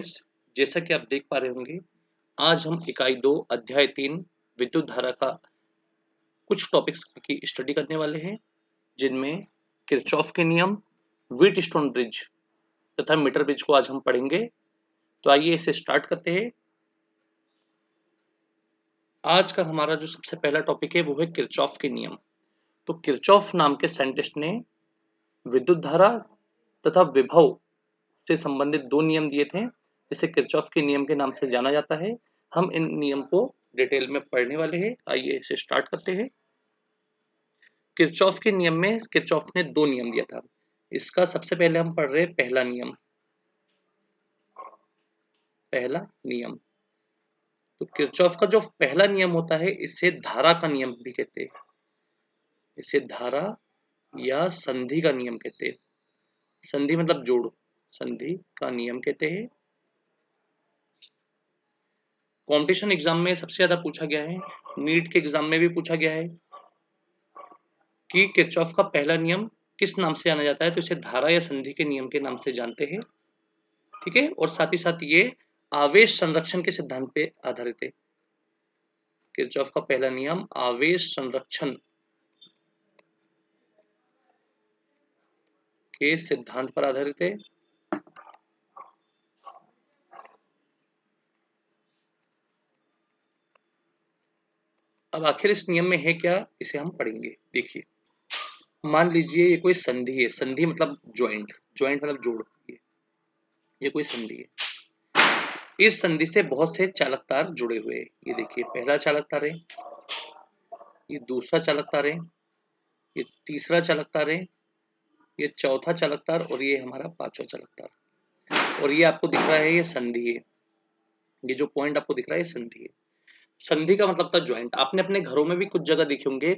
Students, जैसा कि आप देख पा रहे होंगे, आज हम इकाई 2 अध्याय 3 विद्युत धारा का कुछ टॉपिक्स की स्टडी करने वाले हैं, जिनमें किरचॉफ के नियम, व्हीटस्टोन ब्रिज तथा मीटर ब्रिज को आज हम पढ़ेंगे। तो आइए इसे स्टार्ट करते हैं। आज का हमारा जो सबसे पहला टॉपिक है वो है किरचॉफ के नियम। तो किरचॉफ नाम के साइंटिस्ट ने विद्युत धारा तथा विभव से संबंधित दो नियम दिए थे, जिसे किरचॉफ के नियम के नाम से जाना जाता है। हम इन नियम को डिटेल में पढ़ने वाले हैं। आइए इसे स्टार्ट करते हैं। किरचॉफ के नियम में किरचॉफ ने दो नियम दिया था। इसका सबसे पहले हम पढ़ रहे हैं पहला नियम। पहला नियम, तो किरचॉफ का जो पहला नियम होता है, इसे धारा का नियम भी कहते हैं। इसे धारा या संधि का नियम कहते हैं। संधि मतलब जोड़, संधि का नियम कहते हैं। कॉम्पिटिशन एग्जाम में सबसे ज्यादा पूछा गया है, नीट के एग्जाम में भी पूछा गया है कि किरचॉफ का पहला नियम किस नाम से जाना जाता है। तो इसे धारा या संधि के नियम के नाम से जानते हैं, ठीक है। और साथ ही साथ ये आवेश संरक्षण के सिद्धांत पे आधारित है। किरचॉफ का पहला नियम आवेश संरक्षण के सिद्धांत पर आधारित है। अब आखिर इस नियम में है क्या, इसे हम पढ़ेंगे। देखिए, मान लीजिए ये कोई संधि है। संधि मतलब ज्वाइंट, ज्वाइंट मतलब जोड़। ये कोई संधि है। इस संधि से बहुत से चालक तार जुड़े हुए हैं। ये देखिए, पहला चालक तार है, ये दूसरा चालक तार है, ये तीसरा चालक तार है, ये चौथा चालक तार और ये हमारा पांचवा चालक तार। और ये आपको दिख रहा है, ये संधि है। ये जो पॉइंट आपको दिख रहा है, ये संधि है। संधि का मतलब था ज्वाइंट। आपने अपने घरों में भी कुछ जगह देखे होंगे,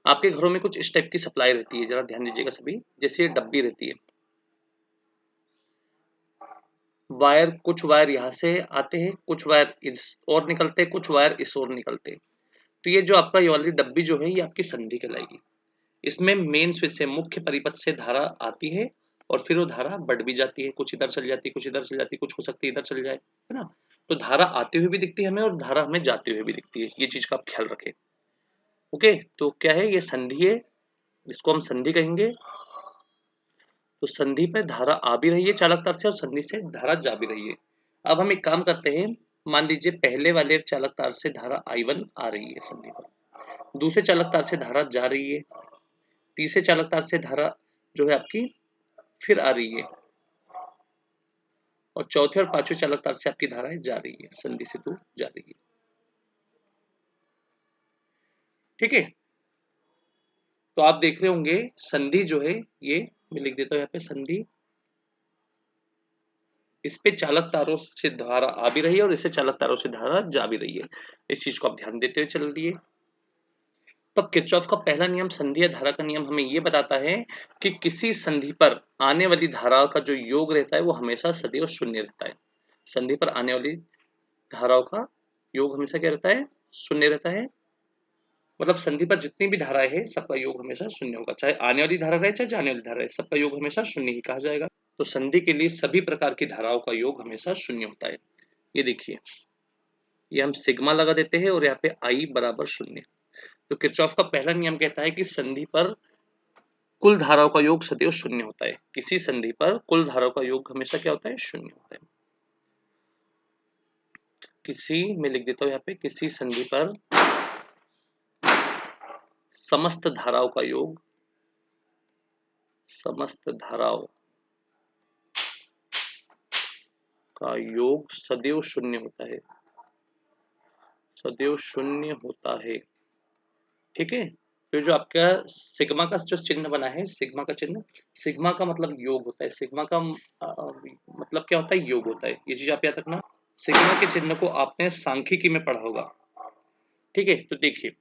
आपके घरों में कुछ इस टाइप की सप्लाई रहती है। जरा ध्यान दीजिएगा सभी। जैसे ये डब्बी रहती है, वायर, कुछ वायर यहाँ से आते हैं, कुछ वायर इस और निकलते हैं, कुछ वायर इस और निकलते हैं। तो ये जो आपका ये वाली डब्बी जो है, ये आपकी संधि कहलाएगी। इसमें मेन स्विच से, मुख्य परिपथ से धारा आती है और फिर वो धारा बढ़ भी जाती है। कुछ इधर चल जाती है, कुछ इधर चल जाती है, कुछ हो सकती है इधर चल जाए, है ना। तो धारा आते हुए भी दिखती है हमें और धारा हमें जाते हुए भी दिखती है। ये चीज का आप ख्याल रखें। ओके, तो क्या है, ये संधि है, इसको हम संधि कहेंगे। तो संधि पे धारा आ भी रही है चालक तार से और संधि से धारा जा भी रही है। अब हम एक काम करते हैं। मान लीजिए पहले वाले चालक तार से धारा I1 आ रही है संधि पर, दूसरे चालक तार से धारा जा रही है, तीसरे चालक तार से धारा जो है आपकी फिर आ रही है, और चौथे और पांचवें चालक तार से आपकी धाराएं जा रही है, संधि से दूर जा रही है, ठीक है। तो आप देख रहे होंगे संधि जो है, ये मैं लिख देता हूं यहाँ पे संधि। इस पे चालक तारों से धारा आ भी रही है और इससे चालक तारों से धारा जा भी रही है। इस चीज को आप ध्यान देते हुए चल रही है। तो किरचॉफ का पहला नियम, संधि या धारा का नियम, हमें यह बताता है कि किसी संधि पर आने वाली धारा का जो योग रहता है वो हमेशा सदैव शून्य रहता है। संधि पर आने वाली धाराओं का योग हमेशा क्या रहता है, शून्य रहता है। मतलब संधि पर जितनी भी धाराएं हैं, सबका योग हमेशा शून्य होगा। चाहे आने वाली धारा रहे, चाहे जाने वाली धारा रहे, सबका योग हमेशा शून्य ही कहा जाएगा। तो संधि के लिए सभी प्रकार की धाराओं का योग हमेशा शून्य होता है। ये देखिए, ये हम सिग्मा लगा देते हैं और यहाँ पे आई बराबर शून्य। तो किरचॉफ का पहला नियम कहता है कि संधि पर कुल धाराओं का योग सदैव शून्य होता है। किसी संधि पर कुल धाराओं का योग हमेशा क्या होता है, शून्य होता है। किसी, मैं लिख देता हूं यहाँ पे, किसी संधि पर समस्त धाराओं का योग, समस्त धाराओं का योग सदैव शून्य होता है, सदैव शून्य होता है, ठीक है। तो जो आपका सिग्मा का जो चिन्ह बना है, सिग्मा का चिन्ह, सिग्मा का मतलब योग होता है। सिग्मा का मतलब क्या होता है, योग होता है। ये चीज आप याद रखना। सिग्मा के चिन्ह को आपने सांख्यिकी में पढ़ा होगा, ठीक है। तो देखिए,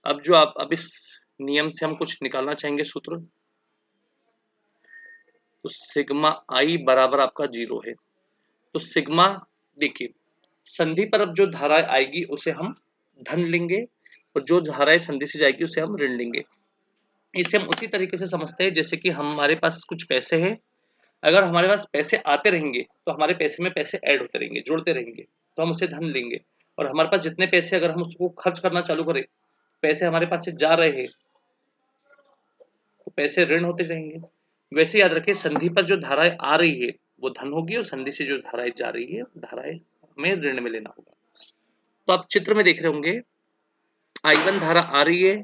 अब जो आप अब इस नियम से हम कुछ निकालना चाहेंगे सूत्र, तो सिग्मा आई बराबर आपका 0 है। तो सिग्मा, देखिए, संधि पर अब जो धारा आएगी उसे हम धन लेंगे और जो धाराएं संधि से जाएगी उसे हम ऋण लेंगे। इसे हम उसी तरीके से समझते हैं जैसे कि हमारे पास कुछ पैसे हैं अगर हमारे पास पैसे आते रहेंगे तो हमारे पैसे में पैसे ऐड होते रहेंगे, जुड़ते रहेंगे, तो हम उसे धन लेंगे। और हमारे पास जितने पैसे अगर हम उसको खर्च करना चालू करें, पैसे हमारे पास से जा रहे हैं, तो पैसे ऋण होते जाएंगे। वैसे याद रखिए, संधि पर जो धाराएं आ रही है वो धन होगी, और संधि से जो धाराएं जा रही है धाराएं में ऋण में लेना होगा। तो आप चित्र में देख रहे होंगे, I1 धारा आ रही है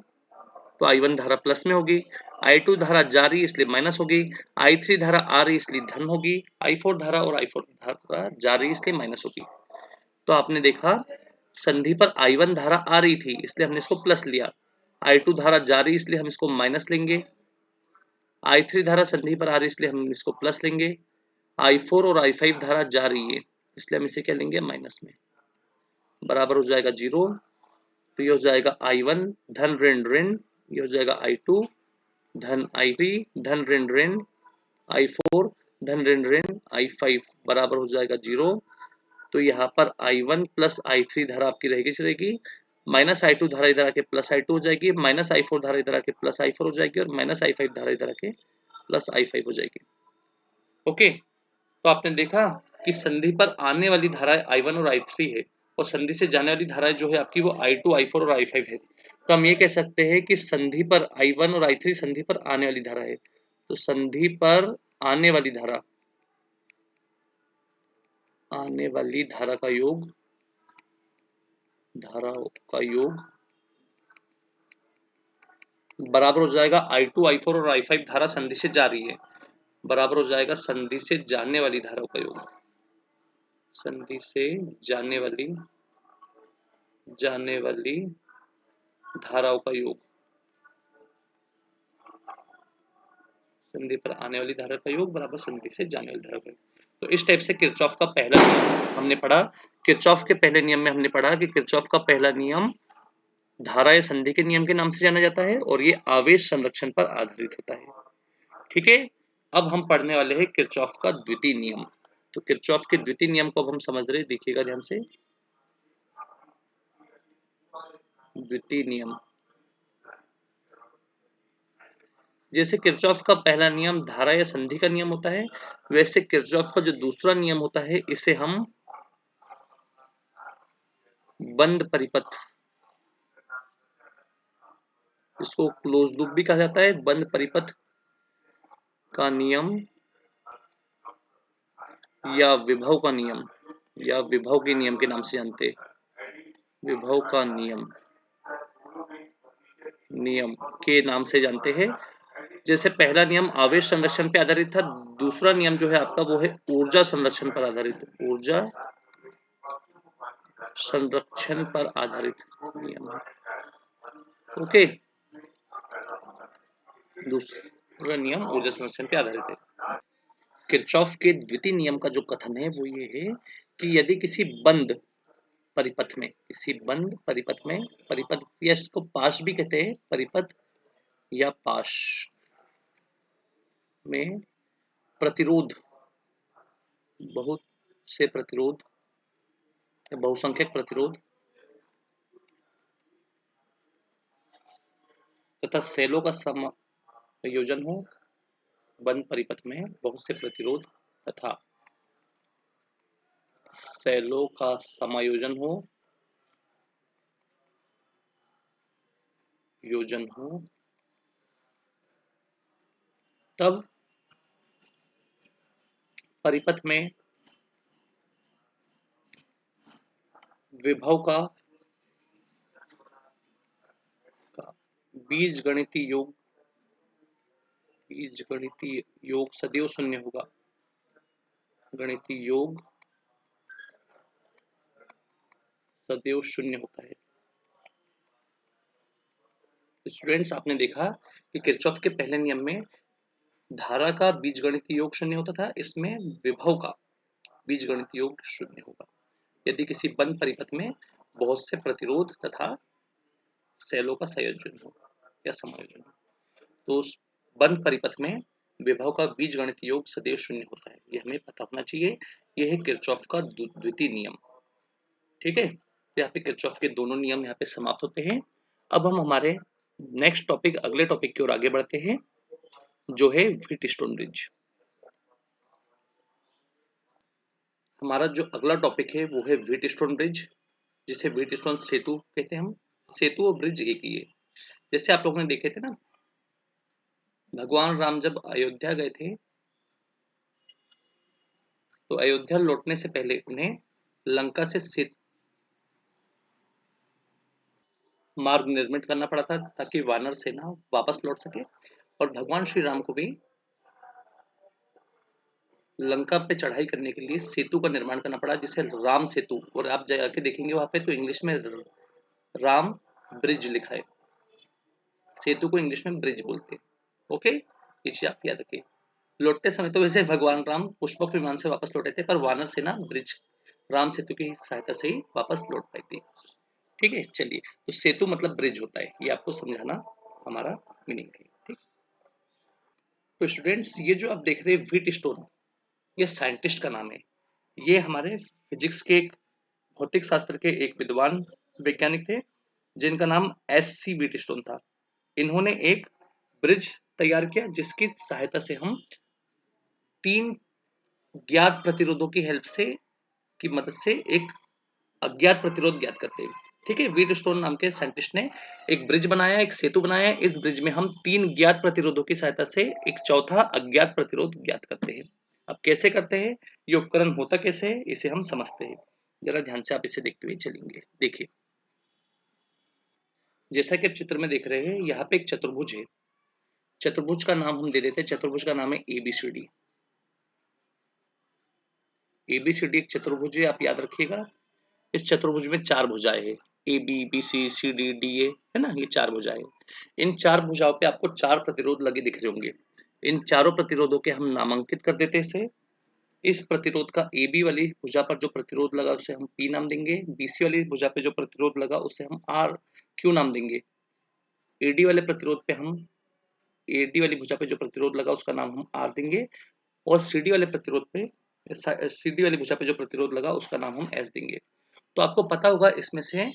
तो I1 धारा प्लस में होगी, I2 धारा जा रही है इसलिए माइनस होगी, I3 धारा आ रही है इसलिए धन होगी, I4 धारा और I4 धारा जा रही है इसलिए माइनस होगी। तो आपने देखा, संधि पर I1 धारा आ रही थी इसलिए हमने इसको प्लस लिया, I2 धारा जा रही इसलिए हम इसको माइनस लेंगे, I3 धारा संधि पर आ रही इसलिए हम इसको प्लस लेंगे, I4 और I5 धारा जा रही है इसलिए हम इसे क्या लेंगे, माइनस में, बराबर हो जाएगा 0। तो ये हो जाएगा I1 धन ऋण ऋण, ये हो जाएगा I2 धन I3 धन ऋण ऋण, I4 धन ऋण ऋण, I5 बराबर हो जाएगा 0। तो यहाँ पर I1 प्लस I3 धारा आपकी रहेगी, माइनस I2 धारा इधर आके प्लस I2 हो जाएगी, माइनस I4 धारा इधर आके प्लस I4 हो जाएगी, और माइनस I5 धारा इधर आके प्लस I5 हो जाएगी। ओके, तो आपने देखा कि संधि पर आने वाली धाराएं I1 और I3 है, और संधि से जाने वाली धाराएं जो है आपकी वो I2, I4 और I5 है। तो हम ये कह सकते हैं कि संधि पर I1 और I3 संधि पर आने वाली धारा है। तो संधि पर आने वाली धारा का योग, धाराओं का योग बराबर हो जाएगा I2, I4 और I5 धारा संधि से जा रही है, बराबर हो जाएगा संधि से जाने वाली धाराओं का योग, संधि से जाने वाली धाराओं का योग, संधि पर आने वाली धारा का योग बराबर संधि से जाने वाली धारा का योग। तो इस टाइप से किरचॉफ का पहला नियम हमने पढ़ा। किरचॉफ के पहले नियम में हमने पढ़ा कि किरचॉफ का पहला नियम धारा या संधि के नियम के नाम से जाना जाता है, और ये आवेश संरक्षण पर आधारित होता है। ठीक है, अब हम पढ़ने वाले हैं किरचॉफ का द्वितीय नियम। तो किरचॉफ के द्वितीय नियम को अब हम समझ रहे हैं, देखिएगा ध्यान से। द्वितीय नियम, जैसे किरचॉफ का पहला नियम धारा या संधि का नियम होता है, वैसे किरचॉफ का जो दूसरा नियम होता है इसे हम बंद परिपथ, इसको क्लोज लूप भी कहा जाता है, बंद परिपथ का नियम या विभव का नियम या विभव के नियम के नाम से जानते हैं। विभव का नियम के नाम से जानते हैं। जैसे पहला नियम आवेश संरक्षण पे आधारित था, दूसरा नियम जो है आपका वो है ऊर्जा संरक्षण पर आधारित, ऊर्जा संरक्षण पर आधारित नियम है। ओके, दूसरा नियम ऊर्जा संरक्षण पे आधारित है। किरचॉफ के द्वितीय नियम का जो कथन है वो ये है कि यदि किसी बंद परिपथ में, परिपथ या इसको पाश भी कहते हैं, परिपथ या पाश में प्रतिरोध, बहुत से प्रतिरोध, बहुसंख्यक प्रतिरोध तथा सेलों का संयोजन हो, बंद परिपथ में बहुत से प्रतिरोध तथा सेलों का समायोजन हो, तब परिपथ में विभव का बीजगणितीय योग सदैव शून्य होगा, गणितीय योग सदैव शून्य होता है। तो स्टूडेंट्स, आपने देखा कि किरचॉफ के पहले नियम में धारा का बीजगणितीय योग शून्य होता था, इसमें विभव का बीजगणितीय योग शून्य होगा यदि किसी बंद परिपथ में बहुत से प्रतिरोध तथा सेलों का संयोजन हो या समायोजन हो। तो उस बंद परिपथ में विभव का बीजगणितीय योग सदैव शून्य होता है, ये हमें पता होना चाहिए। यह है किरचॉफ का द्वितीय नियम। ठीक है, यहाँ पे किरचॉफ के दोनों नियम यहाँ पे समाप्त होते हैं। अब हम हमारे नेक्स्ट टॉपिक, अगले टॉपिक की ओर आगे बढ़ते हैं, जो है व्हीटस्टोन ब्रिज। हमारा जो अगला टॉपिक है वो है व्हीट स्टोन ब्रिज, जिसे व्हीट स्टोन सेतु कहते हैं हम। सेतु और ब्रिज एक ही है। जैसे आप लोगों ने देखे थे ना, भगवान राम जब अयोध्या गए थे तो अयोध्या लौटने से पहले उन्हें लंका से मार्ग निर्मित करना पड़ा था ताकि वानर सेना वापस लौट सके। और भगवान श्री राम को भी लंका पे चढ़ाई करने के लिए सेतु का निर्माण करना पड़ा, जिसे राम सेतु, और आप जाके देखेंगे वहां पे तो इंग्लिश में राम ब्रिज लिखा है। सेतु को इंग्लिश में ब्रिज बोलते हैं। ओके, ये चीज आप याद रखिए। लौटते समय तो वैसे भगवान राम पुष्पक विमान से वापस लौटे थे, पर वानर सेना ब्रिज राम सेतु की सहायता से ही वापस लौट पाई थी। ठीक है, चलिए, तो सेतु मतलब ब्रिज होता है, ये आपको समझाना हमारा मीनिंग है। ठीक, तो स्टूडेंट्स ये जो आप देख रहे हैं व्हीट स्टोन, ये साइंटिस्ट का नाम है। ये हमारे फिजिक्स के भौतिक शास्त्र के एक विद्वान वैज्ञानिक थे जिनका नाम एस.सी. व्हीटस्टोन था। इन्होंने एक ब्रिज तैयार किया जिसकी सहायता से हम 3 ज्ञात प्रतिरोधों की हेल्प से की मदद से एक अज्ञात प्रतिरोध ज्ञात करते हैं। ठीक है, व्हीटस्टोन नाम के साइंटिस्ट ने एक ब्रिज बनाया, एक सेतु बनाया। इस ब्रिज में हम 3 ज्ञात प्रतिरोधों की सहायता से एक चौथा अज्ञात प्रतिरोध ज्ञात करते हैं। अब कैसे करते हैं, ये उपकरण होता कैसे है, इसे हम समझते हैं। जरा ध्यान से आप इसे देखते हुए चलेंगे। देखिए, जैसा कि आप चित्र में देख रहे हैं, यहाँ पे एक चतुर्भुज है। चतुर्भुज का नाम हम दे देते हैं, चतुर्भुज का नाम है एबीसीडी। एबीसीडी एक चतुर्भुज है, आप याद रखिएगा। इस चतुर्भुज में 4 भुजाएं हैं, A B B C C D D A, है ना, ये 4 भुजाएं। इन 4 भुजाओं पे आपको 4 प्रतिरोध लगे दिख रहे होंगे। इन चारों प्रतिरोधों के हम नामांकित कर देते हैं इसे। इस प्रतिरोध का ए बी वाली भुजा पर जो प्रतिरोध लगा उसे हम पी नाम देंगे। बीसी वाली भुजा पे जो प्रतिरोध लगा उसे हम आर क्यू नाम देंगे। एडी वाले प्रतिरोध पे हम एडी वाली भुजा पे जो प्रतिरोध लगा उसका नाम हम आर देंगे। और सीडी वाले प्रतिरोध पे सीडी वाली भुजा पे जो प्रतिरोध लगा उसका नाम हम एस देंगे। तो आपको पता होगा इसमें से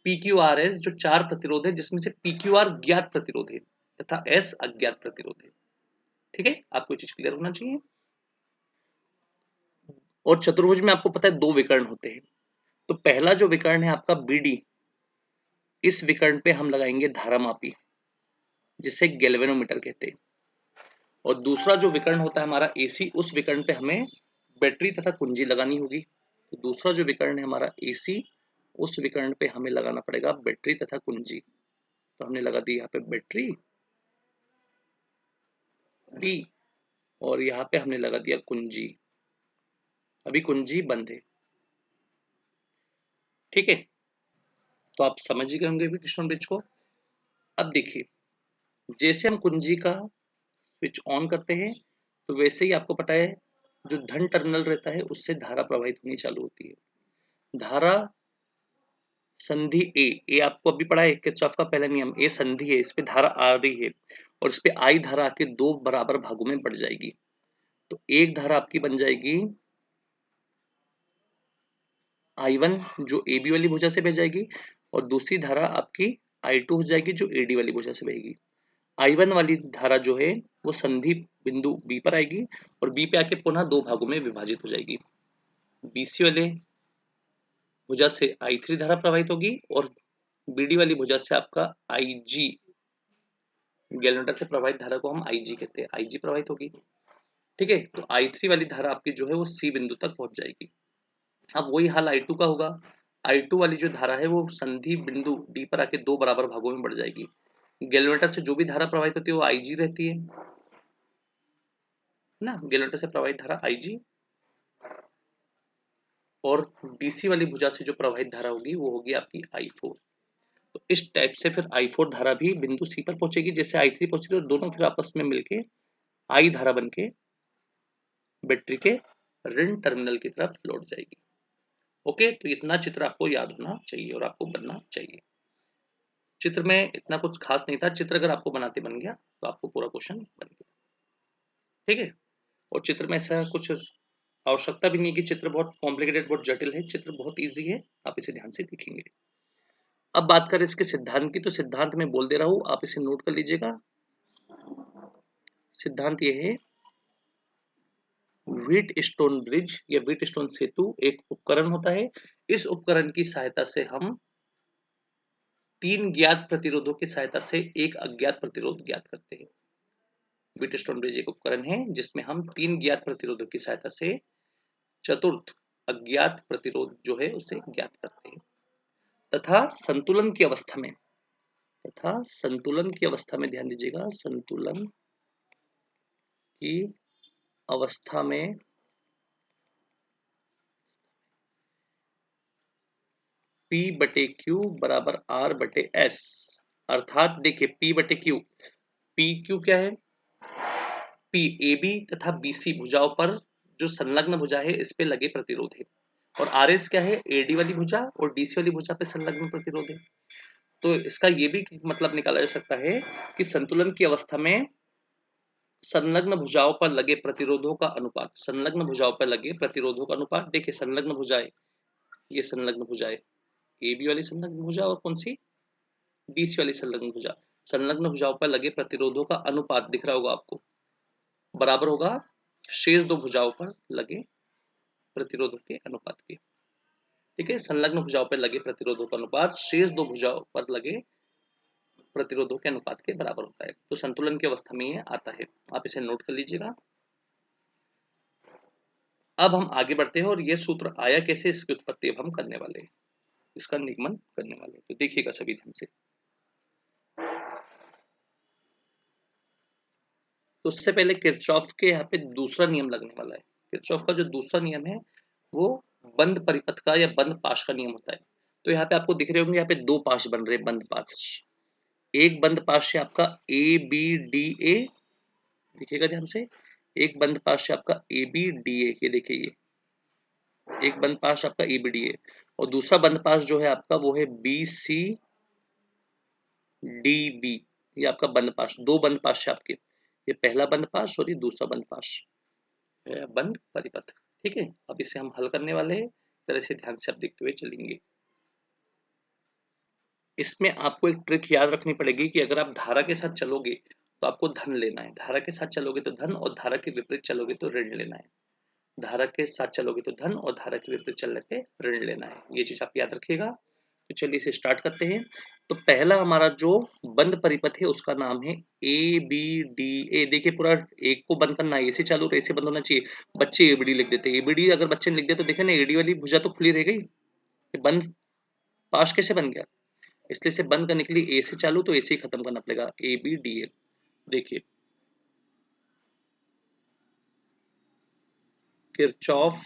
पी क्यू आर एस जो 4 प्रतिरोध है, जिसमें से पी क्यू आर ज्ञात प्रतिरोध है तथा एस अज्ञात प्रतिरोध है। ठीक है, आपको ये चीज क्लियर होना चाहिए। और चतुर्भुज में आपको पता है 2 विकर्ण होते हैं। तो पहला जो विकर्ण है आपका बीडी, इस विकर्ण पे हम लगाएंगे धारामापी जिसे गैल्वेनोमीटर कहते हैं। और दूसरा जो विकर्ण होता है हमारा एसी, उस विकर्ण पे हमें बैटरी तथा कुंजी लगानी होगी। तो दूसरा जो विकर्ण है हमारा एसी, उस विकर्ण पे हमें लगाना पड़ेगा बैटरी तथा कुंजी। तो हमने लगा दी यहाँ पे बैटरी बी, और यहाँ पे हमने लगा दिया कुंजी। अभी कुंजी बंद है। ठीक है, तो आप समझ ही गए होंगे व्हीटस्टोन ब्रिज को। अब देखिए, जैसे हम कुंजी का स्विच ऑन करते हैं तो वैसे ही आपको पता है जो धन टर्मिनल रहता है उससे धारा प्रवाहित होनी चालू होती है। धारा संधि ए, ए आपको अभी पढ़ा है किरचॉफ का पहला नियम, ए संधि है, इस पे धारा आ रही है और इस पे आई धारा आके 2 बराबर भागों में बढ़ जाएगी। तो एक धारा आपकी बन जाएगी I1 जो AB वाली भुजा से बह जाएगी, और दूसरी धारा आपकी I2 हो जाएगी जो AD वाली भुजा से बहेगी। I1 वाली धारा जो है वो संधि बिंदु B पर आएगी और B पे आके पुनः 2 भागों में विभाजित हो जाएगी। BC वाले भुजा से I3 धारा प्रवाहित होगी और BD वाली भुजा से आपका IG, गैल्वेनोमीटर से प्रवाहित धारा को हम IG कहते हैं, IG प्रवाहित होगी। ठीक है, तो I3 वाली धारा आपकी जो है वो C बिंदु तक पहुंच जाएगी। अब वही हाल I2 का होगा। I2 वाली जो धारा है वो संधि बिंदु D पर आके 2 बराबर भागों में बढ़ जाएगी। गैल्वेनोमीटर से जो भी धारा प्रवाहित होती है वो IG रहती है ना, गैल्वेनोमीटर से प्रवाहित धारा IG, और DC वाली भुजा से जो प्रवाहित धारा होगी वो होगी आपकी I4। तो इस टाइप से फिर I4 धारा भी बिंदु C पर पहुंचेगी, जैसे I3 पहुंचेगी, और दोनों फिर आपस में मिलके I धारा बन के बैटरी के ऋण टर्मिनल की तरफ लौट जाएगी। ओके, तो इतना चित्र आपको याद होना चाहिए और आपको बनना चाहिए। चित्र में इतना कुछ खास नहीं था, चित्र अगर आपको बनाते बन गया तो आपको पूरा क्वेश्चन बन गया। ठीक है, और चित्र में ऐसा कुछ आवश्यकता भी नहीं कि चित्र बहुत कॉम्प्लिकेटेड, बहुत जटिल है। चित्र बहुत इजी है, आप इसे ध्यान से देखेंगे। अब बात करें इसके सिद्धांत की, तो सिद्धांत मैं बोल दे रहा हूं, आप इसे नोट कर लीजिएगा। सिद्धांत ये है व्हीट स्टोन ब्रिज या व्हीट स्टोन सेतु एक उपकरण होता है। इस उपकरण की सहायता से हम 3 ज्ञात प्रतिरोधों की सहायता से एक अज्ञात प्रतिरोध ज्ञात करते हैं। व्हीट स्टोन ब्रिज एक उपकरण है जिसमें हम 3 ज्ञात प्रतिरोधों की सहायता से चतुर्थ अज्ञात प्रतिरोध जो है उसे ज्ञात करते हैं। तथा संतुलन की अवस्था में ध्यान दीजिएगा, संतुलन की अवस्था में P बटे Q बराबर R बटे S, अर्थात देखिए P बटे Q, PQ क्या है, P AB तथा BC भुजाओं पर जो संलग्न भुजा है इस पे लगे प्रतिरोध है, और RS क्या है, AD वाली भुजा और DC वाली भुजा पे संलग्न प्रतिरोध है। तो इसका ये भी मतलब निकाला जा सकता है कि संतुलन की अवस्था में संलग्न भुजाओं पर लगे प्रतिरोधों का अनुपात, संलग्न भुजाओं पर लगे प्रतिरोधों का अनुपात, देखिए संलग्न भुजाएं, ये संलग्न भुजाएं AB वाली संलग्न भुजा और कौन सी, DC वाली संलग्न भुजा, संलग्न भुजाओं पर लगे प्रतिरोधों का अनुपात दिख रहा होगा आपको, बराबर होगा शेष दो भुजाओं पर लगे प्रतिरोधों के अनुपात के। ठीक है, संलग्न भुजाओं पर लगे प्रतिरोधों का अनुपात शेष दो भुजाओं पर लगे प्रतिरोधों के अनुपात के बराबर होता है। तो संतुलन की अवस्था में ये आता है, आप इसे नोट कर लीजिएगा। अब हम आगे बढ़ते हैं और ये सूत्र आया कैसे, इसकी उत्पत्ति अब हम करने वाले हैं, इसका निगमन करने वाले हैं। तो देखिएगा सभी ध्यान से। तो उससे पहले किरचॉफ के यहाँ पे दूसरा नियम लगने वाला है। किरचॉफ का जो दूसरा नियम है वो बंद परिपथ का या बंद पाश का नियम होता है। तो यहाँ पे आपको दिख रहे होंगे, यहाँ पे दो पाश बन रहे हैं, बंद पाश। एक बंद पाश है आपका ABDA, देखिएगा ध्यान से, एक बंद पाश है आपका ABDA, ये देखिए ये एक बंद पाश आपका ABDA, और दूसरा बंद पाश जो है आपका वो है BCDB, ये आपका बंद पाश, दो बंद पाश है आपके, ये पहला बंद पाश और ये दूसरा बंद पाश है बंद परिपथ। ठीक है, अब इसे हम हल करने वाले हैं, तरह से ध्यान से आप देखते हुए चलेंगे। इसमें आपको एक ट्रिक याद रखनी पड़ेगी कि अगर आप धारा के साथ चलोगे तो आपको धन लेना है, धारा के साथ चलोगे तो धन, और धारा के विपरीत चलोगे तो ऋण लेना है। धारा के साथ चलोगे तो धन और धारा के विपरीत चलने पे ऋण लेना है, ये चीज आप याद रखिएगा। तो चलिए इसे स्टार्ट करते हैं। तो पहला हमारा जो बंद परिपथ है उसका नाम है ABDA। देखिए पूरा एक को बंद करना है, ऐसे चालू और ऐसे बंद होना चाहिए। बच्चे ABD लिख देते हैं, ABD अगर बच्चे ने लिख दिया तो देखे ना AD वाली भुजा तो खुली रह गई, बंद पाश कैसे बन गया, इसलिए इसे बंद करने के लिए A से चालू तो A से ही खत्म करना पड़ेगा, ABDA। देखिए किरचॉफ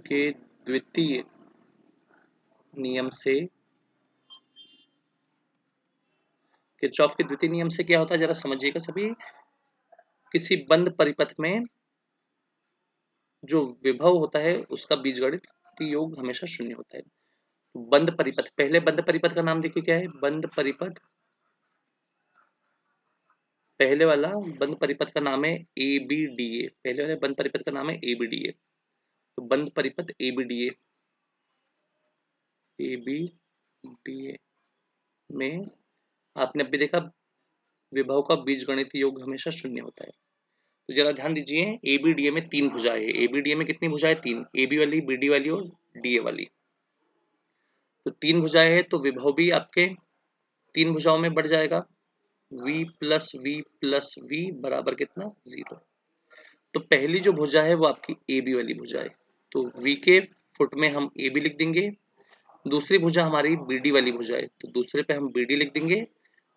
के द्वितीय नियम से, किरचॉफ के द्वितीय नियम से क्या होता है जरा समझिएगा सभी। किसी बंद परिपथ में जो विभव होता है उसका बीजगणित योग हमेशा शून्य होता है। बंद परिपथ, पहले बंद परिपथ का नाम देखिए क्या है, बंद परिपथ, पहले वाला बंद परिपथ का नाम है ABDA, पहले वाले बंद परिपथ का नाम है ABDA। तो बंद परिपथ ABDA में आपने अभी देखा विभव का बीजगणित योग हमेशा शून्य होता है। तो जरा ध्यान दीजिए, ABDA में 3 भुजाएं हैं। ABDA में कितनी भुजाएं, 3, AB वाली, BD वाली और DA वाली। तो 3 भुजाएं हैं तो विभव भी आपके 3 भुजाओं में बढ़ जाएगा, V plus V plus V बराबर कितना, 0। तो पहली जो भुजा है वो आपकी AB वाली भुजा है, तो V के फुट में हम AB लिख देंगे। दूसरी भुजा हमारी BD वाली भुजा है, तो दूसरे पे हम BD लिख देंगे,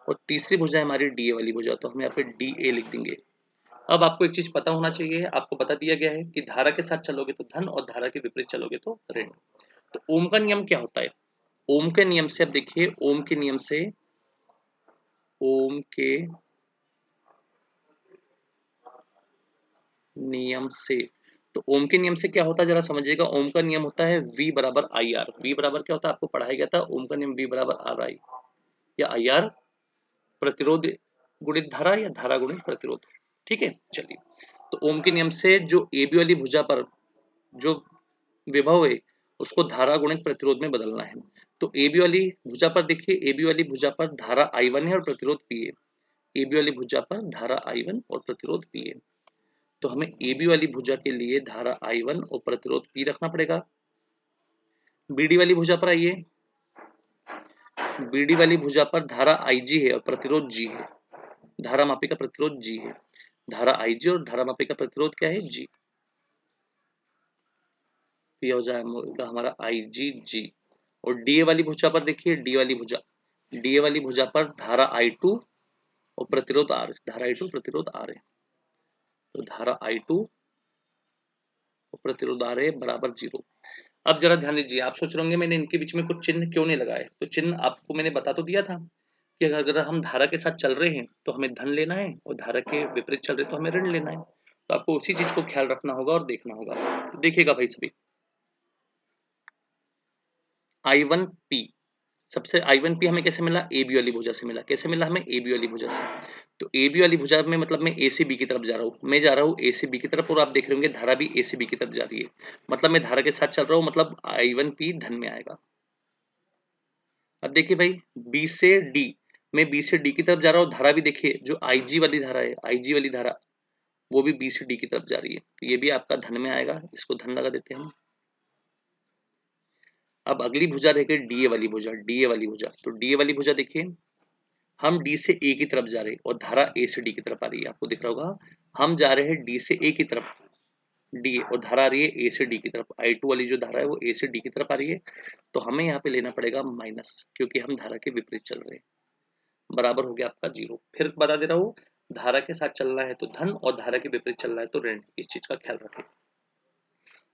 और तीसरी भुजा है हमारी DA वाली भुजा, तो हम यहाँ पे DA लिख देंगे। अब आपको एक चीज पता होना चाहिए, आपको बता दिया गया है कि धारा के साथ चलोगे तो धन और धारा के विपरीत चलोगे तो ऋण। तो ओम का नियम क्या होता है, ओम के नियम से, अब देखिए ओम के नियम से, ओम के नियम से, तो ओम के नियम से क्या होता है जरा समझिएगा। ओम का नियम होता है V बराबर IR। V बराबर क्या होता है आपको पढ़ाया गया था, ओम का नियम V बराबर RI या IR, प्रतिरोध गुणित धारा या धारा गुणित प्रतिरोध। ठीक है, चलिए। तो ओम के नियम से जो AB वाली भुजा पर जो विभव है उसको धारा गुणित प्रतिरोध में बदलना है। तो AB वाली भुजा पर देखिए, AB वाली भुजा पर धारा I1 है और प्रतिरोध P है। AB वाली भुजा पर धारा I1 और प्रतिरोध P है। तो हमें ए बी वाली भुजा के लिए धारा I1 और प्रतिरोध P रखना पड़ेगा। बीडी वाली भुजा पर आइए, बीडी वाली भुजा पर धारा IG है और प्रतिरोध G है, धारा मापी का प्रतिरोध G है, धारा IG और धारा मापी का प्रतिरोध क्या है, G। ये हो जाएगा हमारा IgG। और डीए वाली भुजा पर देखिए, डीए वाली भुजा पर धारा I2 और प्रतिरोध R, धारा I2 प्रतिरोध R है, तो धारा I2 और प्रतिरोध R है बराबर 0। अब जरा ध्यान दीजिए, आप सोच रहे होंगे मैंने इनके बीच में कुछ चिन्ह क्यों नहीं लगाए, तो चिन्ह आपको मैंने बता तो दिया था कि अगर हम धारा के साथ चल रहे हैं तो हमें धन लेना है और धारा के विपरीत चल रहे तो हमें ऋण लेना है, तो आपको उसी चीज को ख्याल रखना होगा और देखना होगा। तो देखिएगा भाई सभी, I1P, सबसे I1P हमें कैसे मिला, ए बी वाली भुजा से मिला। कैसे मिला हमें, ए बी वाली भुजा से। तो ए बी वाली भुजा में मतलब मैं ए से बी की तरफ जा रहा हूँ, मैं जा रहा हूँ ए से बी की तरफ, और आप देख रहे होंगे धारा भी ए से बी की तरफ जा रही है, मतलब मैं धारा के साथ चल रहा हूँ, मतलब I1P धन में आएगा। अब देखिए भाई, बी से डी, मैं बी से डी की तरफ जा रहा हूँ, धारा भी देखिए जो IG वाली धारा है, IG वाली धारा वो भी बी से डी की तरफ जा रही है, तो ये भी आपका धन में आएगा, इसको धन लगा देते हैं हम। अब अगली भुजा रह गई डीए वाली भुजा, डीए वाली भुजा, तो डीए वाली भुजा देखिए, हम डी से ए की तरफ जा रहे हैं और धारा ए से डी की तरफ आ रही है, आपको दिख रहा होगा हम जा रहे हैं डी से ए की तरफ, डी और धारा आ रही है ए से डी की तरफ, I2 वाली जो धारा है वो ए से डी की तरफ आ रही है, तो हमें यहाँ पे लेना पड़ेगा माइनस, क्योंकि हम धारा के विपरीत चल रहे हैं, बराबर हो गया आपका 0। फिर बता दे रहा हूँ, धारा के साथ चलना है तो धन और धारा के विपरीत चलना है तो ऋण, इस चीज का ख्याल रखें।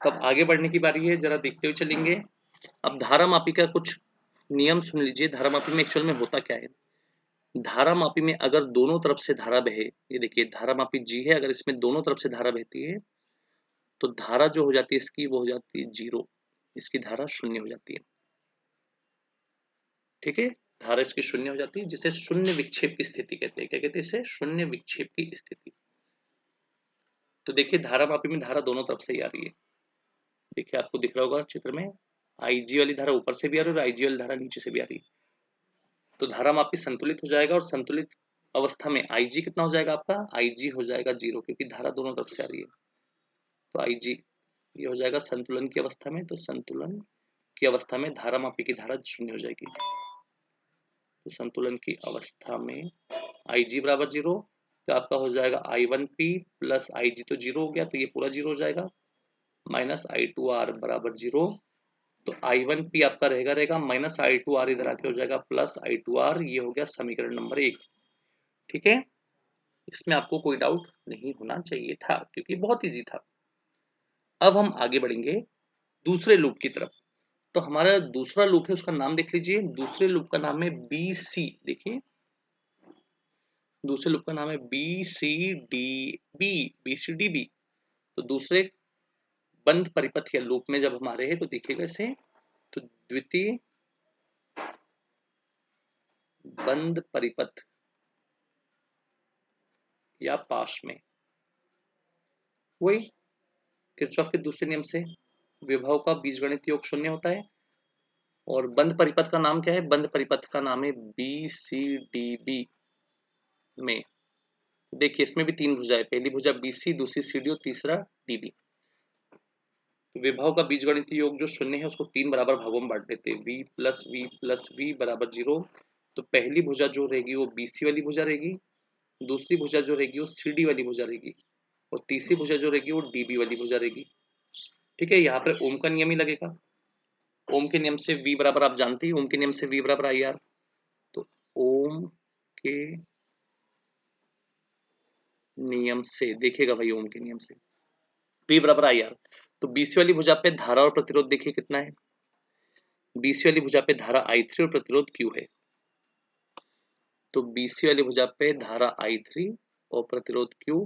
तब आगे बढ़ने की बारी है, जरा देखते हुए चलेंगे। अब धारा मापी का कुछ नियम सुन लीजिए। धारा मापी में एक्चुअल में होता क्या है, धारा मापी में अगर दोनों तरफ से धारा बहे, ये देखिए धारा मापी G है, अगर इसमें दोनों तरफ से धारा बहती है तो धारा जो हो जाती है इसकी वो हो जाती है 0, इसकी धारा शून्य हो जाती है, ठीक है, धारा इसकी शून्य हो जाती है, जिसे शून्य विक्षेप की स्थिति कहते हैं। क्या कहते हैं इसे, शून्य विक्षेप की स्थिति। तो देखिए धारा मापी में धारा दोनों तरफ से ही आ रही है, देखिए आपको दिख रहा होगा चित्र में, IG वाली धारा ऊपर से भी आ रही है और IG वाली धारा नीचे से भी आ रही है, तो धारा मापी संतुलित हो जाएगा, और संतुलित अवस्था में IG कितना हो जाएगा आपका, IG हो जाएगा 0, क्योंकि धारा दोनों तरफ से आ रही है, तो IG ये हो जाएगा संतुलन की अवस्था में, तो संतुलन की अवस्था में धारा मापी की धारा शून्य हो जाएगी, तो संतुलन की अवस्था में IG बराबर 0, तो आपका हो जाएगा I1P प्लस IG, तो 0 हो गया, तो ये पूरा 0 हो जाएगा, माइनस I2R बराबर 0, तो I1P आपका रहेगा माइनस I2R इधर आके हो जाएगा प्लस I2R, ये हो गया समीकरण नंबर 1, ठीक है। इसमें आपको कोई डाउट नहीं होना चाहिए था, क्योंकि बहुत इजी था। अब हम आगे बढ़ेंगे दूसरे लूप की तरफ। तो हमारा दूसरा लूप है, उसका नाम देख लीजिए, दूसरे लूप का नाम है BC। देखिए दूसरे लूप का नाम है BCDB, BCDB। तो दूसरे बंद परिपथ या लूप में जब हमारे हैं तो देखिएगा इसे, तो द्वितीय बंद परिपथ या पाश में, वही किरचॉफ के दूसरे नियम से विभव का बीजगणित योग शून्य होता है। और बंद परिपथ का नाम क्या है, बंद परिपथ का नाम है BCDB में। देखिए इसमें भी तीन भुजाएं, पहली भुजा BC, दूसरी CD और तीसरा DB। विभव का बीजगणितीय योग जो शून्य है उसको तीन बराबर भागों में बांट देते हैं, V plus V plus V बराबर 0। तो पहली भुजा जो रहेगी वो BC वाली भुजा रहेगी, दूसरी भुजा जो रहेगी वो CD वाली भुजा रहेगी, और तीसरी भुजा जो रहेगी वो DB वाली भुजा रहेगी, ठीक है। यहाँ पर ओम का नियम ही लगेगा, ओम के नियम से V बराबर आप जानते हैं, ओम के नियम से V बराबर IR, तो ओम के नियम से देखिएगा भाई, ओम के नियम से V बराबर IR, तो BC वाली भुजा पे धारा और प्रतिरोध देखिए कितना है, BC वाली भुजा पे धारा I3 और प्रतिरोध Q है, तो BC वाली भुजा पे धारा I3 और प्रतिरोध Q।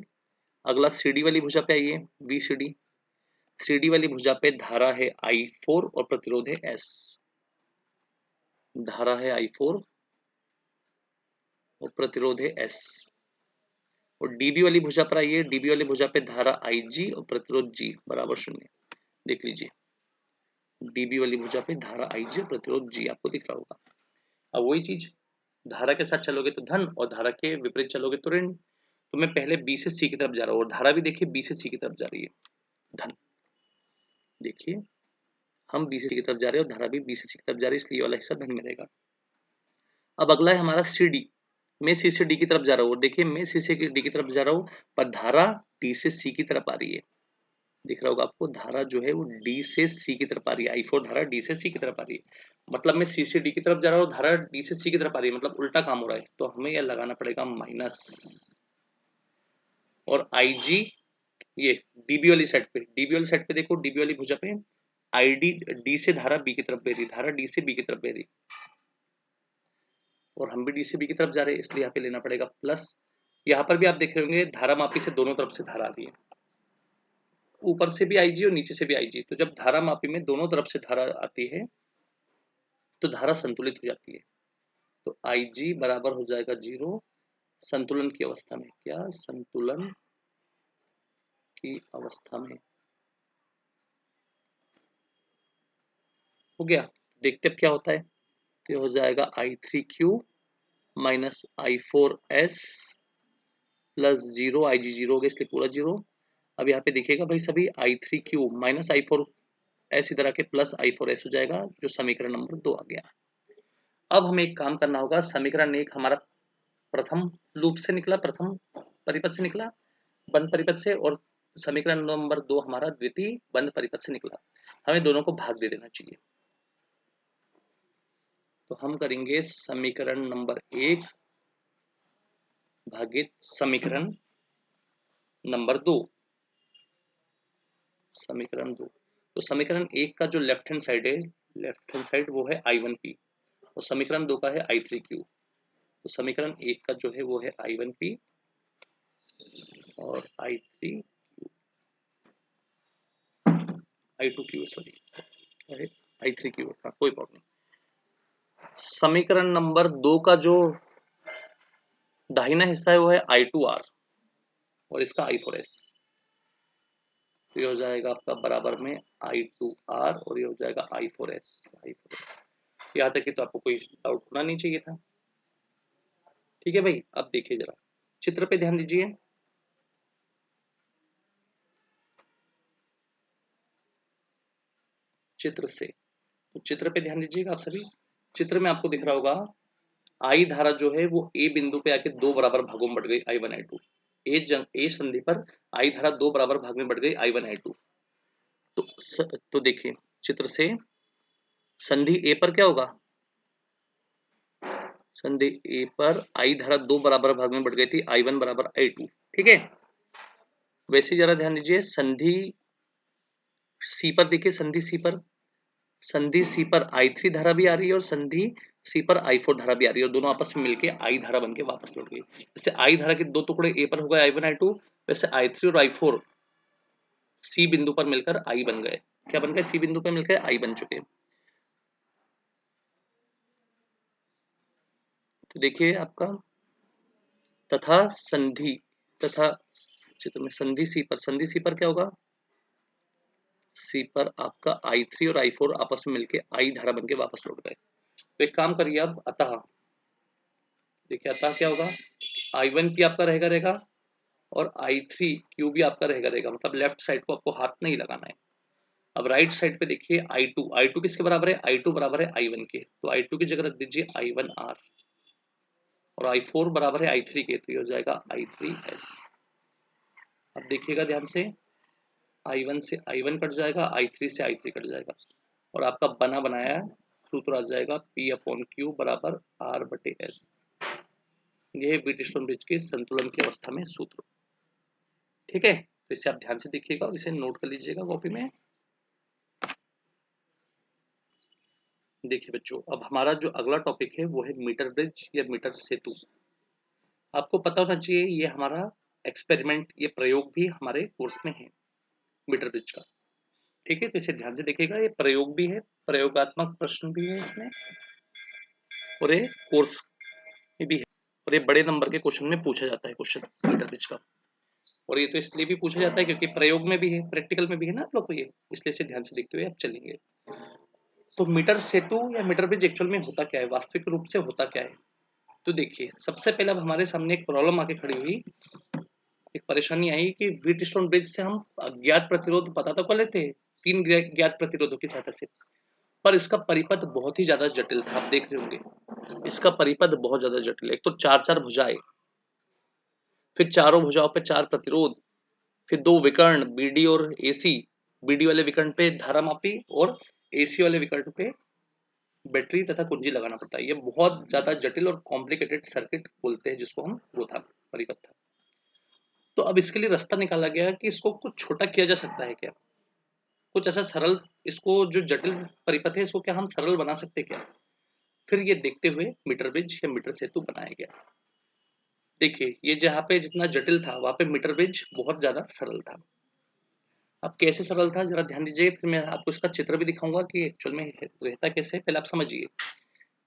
अगला CD वाली भुजा पे आइए, VCD, CD वाली भुजा पे धारा है I4 और प्रतिरोध है S, धारा है I4 और प्रतिरोध है S। और DB वाली भुजा पर आइए, DB वाली भुजा पे धारा IG और प्रतिरोध G बराबर 0, देख लीजिए DB वाली भुजा पे धारा IG और प्रतिरोध G आपको दिख रहा होगा। अब वही चीज, धारा के साथ चलोगे तो धन और धारा के विपरीत चलोगे तो ऋण, तो मैं पहले बी से सी की तरफ जा रहा हूँ और धारा भी देखिए बी से सी की तरफ जा रही है, धन। देखिए हम बी से सी की तरफ जा रहे हैं और धारा भी बी से सी की तरफ जा रही है, इसलिए वाला हिस्सा धन में रहेगा। अब अगला है हमारा सी डी। मैं सी से डी की तरफ जा रहा हूँ और देखिए मैं सी से डी की तरफ जा रहा हूँ पर धारा डी से सी की तरफ आ रही है। दिख रहा होगा आपको, धारा जो है वो डी से सी की तरफ आ रही है, I4 धारा डी से सी की तरफ आ रही है। मतलब मैं सी से डी की तरफ जा रहा हूँ, धारा डी से सी की तरफ आ रही है, मतलब उल्टा काम हो रहा है। तो हमें यह लगाना पड़ेगा माइनस, और IG ये डीबी वाली साइड पे, डीबी वाली साइड पे देखो, डीबी वाली भुजा पे आईडी डी से धारा बी की तरफ बह रही, धारा डी से बी की तरफ बह रही, और हम भी डी से बी की तरफ जा रहे हैं, इसलिए यहाँ पे लेना पड़ेगा प्लस। यहाँ पर भी आप देख रहे होंगे धारा मापी से दोनों तरफ से धारा आ रही है, ऊपर से भी IG और नीचे से भी IG। तो जब धारा मापी में दोनों तरफ से धारा आती है तो धारा संतुलित हो जाती है। तो IG बराबर हो जाएगा 0 संतुलन की अवस्था में। क्या? संतुलन की अवस्था में। हो गया। देखते अब क्या होता है। तो हो जाएगा I3Q minus I4S plus 0, IG 0 हो गया इसलिए पूरा 0। अब यहाँ पे देखिएगा भाई सभी I3Q माइनस I4S इधर आके प्लस I4S हो जाएगा, जो समीकरण नंबर 2 आ गया। अब हमें एक काम करना होगा, समीकरण 1 हमारा प्रथम लूप से निकला, प्रथम परिपथ से निकला बंद परिपथ से, और समीकरण नंबर 2 हमारा द्वितीय बंद परिपथ से निकला। हमें दोनों को भाग दे देना चाहिए। तो हम करेंगे समीकरण नंबर 1 भागित समीकरण नंबर 2, समीकरण 2। तो समीकरण 1 का जो लेफ्ट हैंड साइड है, लेफ्ट हैंड साइड वो है I1P और समीकरण 2 का है I3Q। तो समीकरण 1 का जो है वो है I1P और I2Q, सॉरी I3Q था, कोई प्रॉब्लम। समीकरण नंबर 2 का जो दाहिना हिस्सा है वो है I2R और इसका I4S। तो ये हो जाएगा आपका बराबर में I2R और ये हो जाएगा I4S। यहाँ तक कि तो आपको कोई डाउट होना नहीं चाहिए था। ठीक है भाई, अब देखिए जरा चित्र पे ध्यान दीजिए। चित्र से, तो चित्र पे ध्यान दीजिएगा आप सभी। चित्र में आपको दिख रहा होगा I धारा जो है वो A बिंदु पे आके 2 बराबर भागों में बढ़ गई, I1 I2। ए संधि पर I धारा 2 बराबर भाग में बढ़ गई, I1 I2। तो देखिए चित्र से संधि A पर क्या होगा, संधि A पर I धारा 2 बराबर भाग में बढ़ गई थी, I1 बराबर I2। ठीक है, वैसे जरा ध्यान दीजिए संधि C पर, देखिए संधि C पर, संधि C पर I3 धारा भी आ रही है और संधि C पर I4 धारा भी आ रही है और दोनों आपस में मिलके I धारा बनके वापस लौट गई। जैसे I धारा के दो टुकड़े A पर हो गए I1 I2, वैसे I3 और I4 C बिंदु पर मिलकर I बन गए। क्या बन गए? C बिंदु पर मिलकर I बन चुके। तो देखिए आपका तथा संधि, तथा चित्र में संधि C पर, संधि C पर क्या होगा, C पर आपका I3 और I4 आपस में मिलके I धारा बनके वापस लौट गए। तो एक काम करिए अब, अतः देखिए अतः क्या होगा, I1P आपका रहेगा और I3Q भी आपका रहेगा, मतलब लेफ्ट साइड को आपको हाथ नहीं लगाना है। अब राइट साइड पे देखिए I2 किसके बराबर है, I2 बराबर है I1 के, तो I2 की जगह रख दीजिए I1R और I4 बराबर है I3 के, तो ये हो जाएगा I3S। अब देखिएगा ध्यान से, I1 से I1 कट जाएगा, I3 से I3 कट जाएगा और आपका बना बनाया सूत्र आ जाएगा P/Q बराबर R/S। यह है व्हीटस्टोन ब्रिज की संतुलन की अवस्था में सूत्र। ठीक है, तो इसे आप ध्यान से देखिएगा और इसे नोट कर लीजिएगा कॉपी में। देखिए बच्चों, अब हमारा जो अगला टॉपिक है वो है मीटर ब्रिज या मीटर सेतु। आपको पता होना चाहिए ये हमारा एक्सपेरिमेंट, ये प्रयोग भी हमारे कोर्स में है मीटर ब्रिज का। ठीक है, तो इसे ध्यान से देखिएगा, ये प्रयोग भी है, प्रयोगात्मक प्रश्न भी है इसमें और ये कोर्स में भी है और ये बड़े नंबर के क्वेश्चन में पूछा जाता है क्वेश्चन मीटर ब्रिज का। और ये तो इसलिए भी पूछा जाता है क्योंकि प्रयोग में भी है, प्रैक्टिकल में भी है ना आप लोग को ये, इसलिए इसे ध्यान से देखते हुए आप चलेंगे। तो मीटर सेतु या मीटर ब्रिज एक्चुअल में होता क्या है, वास्तविक रूप से होता क्या है। तो देखिए सबसे पहले अब हमारे सामने एक प्रॉब्लम आके खड़ी हुई एक परेशानी आई कि व्हीट स्टोन ब्रिज से हम अज्ञात प्रतिरोध पता तो कर लेते हैं, 3 ज्ञात प्रतिरोधों की सहायता से, पर इसका परिपथ बहुत ही ज्यादा जटिल था। आप देख रहे होंगे इसका परिपथ बहुत ज्यादा जटिल है। एक तो 4-4 भुजाएं, फिर चारों भुजाओं पे 4 प्रतिरोध, फिर 2 विकर्ण बीडी और एसी, बीडी वाले विकर्ण पे धारा मापी और एसी वाले विकर्ण पे बैटरी तथा कुंजी लगाना पड़ता है। ये बहुत ज्यादा जटिल और कॉम्प्लिकेटेड सर्किट बोलते हैं जिसको हम, वो था परिपथ था। तो अब इसके लिए रास्ता निकाला गया कि इसको कुछ छोटा किया जा सकता है क्या, कुछ ऐसा सरल, इसको जो जटिल परिपथ है इसको क्या हम सरल बना सकते क्या। फिर ये देखते हुए मीटर ब्रिज या मीटर सेतु बनाया गया। देखिए ये जहाँ पे जितना जटिल था वहां पे मीटर ब्रिज बहुत ज्यादा सरल था। अब कैसे सरल था जरा ध्यान दीजिए, फिर मैं आपको इसका चित्र भी दिखाऊंगा कि एक्चुअल में रहता कैसे, पहले आप समझिए।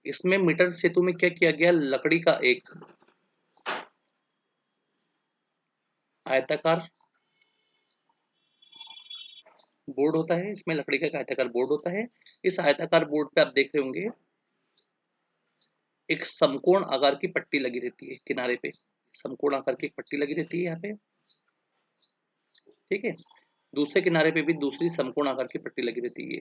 इसमें मीटर सेतु में क्या किया गया, लकड़ी का एक आयताकार बोर्ड होता है, इसमें लकड़ी का एक आयताकार बोर्ड होता है। इस आयताकार बोर्ड पे आप देख रहे होंगे एक समकोण आकार की पट्टी लगी रहती है किनारे पे, समकोण आकार की एक पट्टी लगी रहती है यहाँ पे, ठीक है। दूसरे किनारे पे भी दूसरी समकोण आकार की पट्टी लगी रहती है,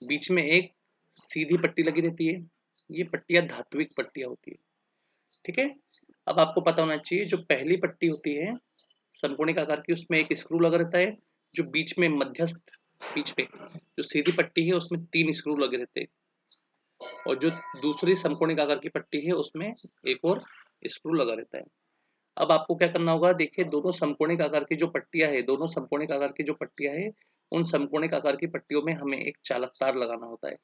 बीच में एक सीधी पट्टी लगी रहती है। ये पट्टियां धात्विक पट्टियां होती है, ठीक है। अब आपको पता होना चाहिए जो पहली पट्टी होती है समकोणिक आकार की, उसमें एक स्क्रू लगा रहता है। जो बीच में मध्यस्थ, बीच में जो सीधी पट्टी है उसमें 3 स्क्रू लगे रहते हैं, और जो दूसरी समकोणिक आकार की पट्टी है उसमें एक और स्क्रू लगा रहता है। अब आपको क्या करना होगा, देखिए दोनों समकोणिक आकार की जो पट्टियां है, दोनों समकोणिक आकार की जो पट्टियां है, उन समकोणिक आकार की पट्टियों में हमें एक चालक तार लगाना होता है।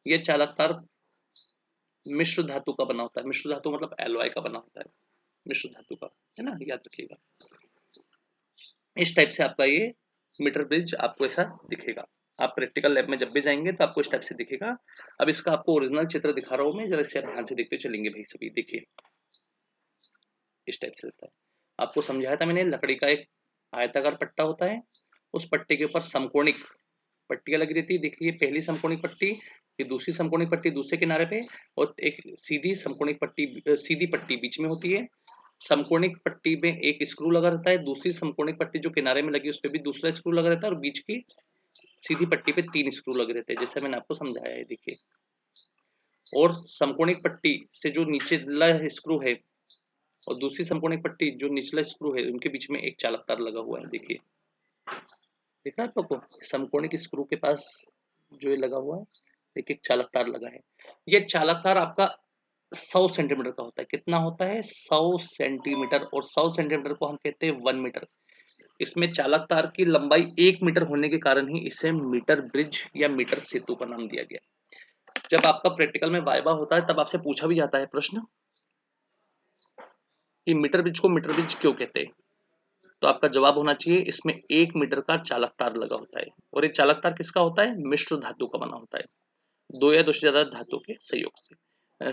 यह चालक तार मिश्र धातु का बना होता है, मिश्र धातु मतलब एलॉय का बना होता है, मिश्र धातु का, है ना, याद रखिएगा। इस टाइप से आपका ये मीटर ब्रिज आपको ऐसा दिखेगा। आप प्रैक्टिकल लैब में जब भी जाएंगे तो आपको इस टाइप से दिखेगा। अब इसका आपको ओरिजिनल चित्र दिखा रहा हूँ मैं, जरा इसे आप ध्यान से देखते चलेंगे भाई सभी। देखिए इस टाइप से रहता है, आपको समझाया था मैंने, लकड़ी का एक आयताकार पट्टा होता है, उस पट्टे के ऊपर समकोणिक पट्टियां लगी रहती है। देखिए पहली समकोणिक पट्टी, ये दूसरी समकोणिक पट्टी दूसरे किनारे पे, और एक सीधी समकोणिक पट्टी, सीधी पट्टी बीच में होती है। समकोणिक पट्टी में एक स्क्रू लगा रहता है, दूसरी समकोणिक पट्टी जो किनारे में लगी उस पर भी दूसरा स्क्रू लगा रहता है, और बीच की सीधी पट्टी पे 3 स्क्रू लगे रहते हैं, जैसे मैंने आपको समझाया है। देखिए, और समकोणिक पट्टी से जो नीचला स्क्रू है और दूसरी समकोणिक पट्टी जो निचला स्क्रू है, उनके बीच में एक चालक तार लगा हुआ है। देखिए दिख रहा है आप लोग को, समकोणिक स्क्रू के पास जो ये लगा हुआ है एक एक चालक तार लगा है। ये चालक तार आपका 100 सेंटीमीटर का होता है। कितना होता है, 100 सेंटीमीटर, और 100 सेंटीमीटर को हम कहते हैं 1 मीटर। इसमें चालक तार की लंबाई 1 मीटर होने के कारण ही इसे मीटर ब्रिज या मीटर सेतु का नाम दिया गया। जब आपका प्रैक्टिकल में वाइवा होता है तब आपसे पूछा भी जाता है प्रश्न कि मीटर ब्रिज को मीटर ब्रिज क्यों कहते हैं, तो आपका जवाब होना चाहिए इसमें 1 मीटर का चालक तार लगा होता है। और ये चालक तार किसका होता है, मिश्र धातु का बना होता है, 2 या 2 से ज्यादा धातु के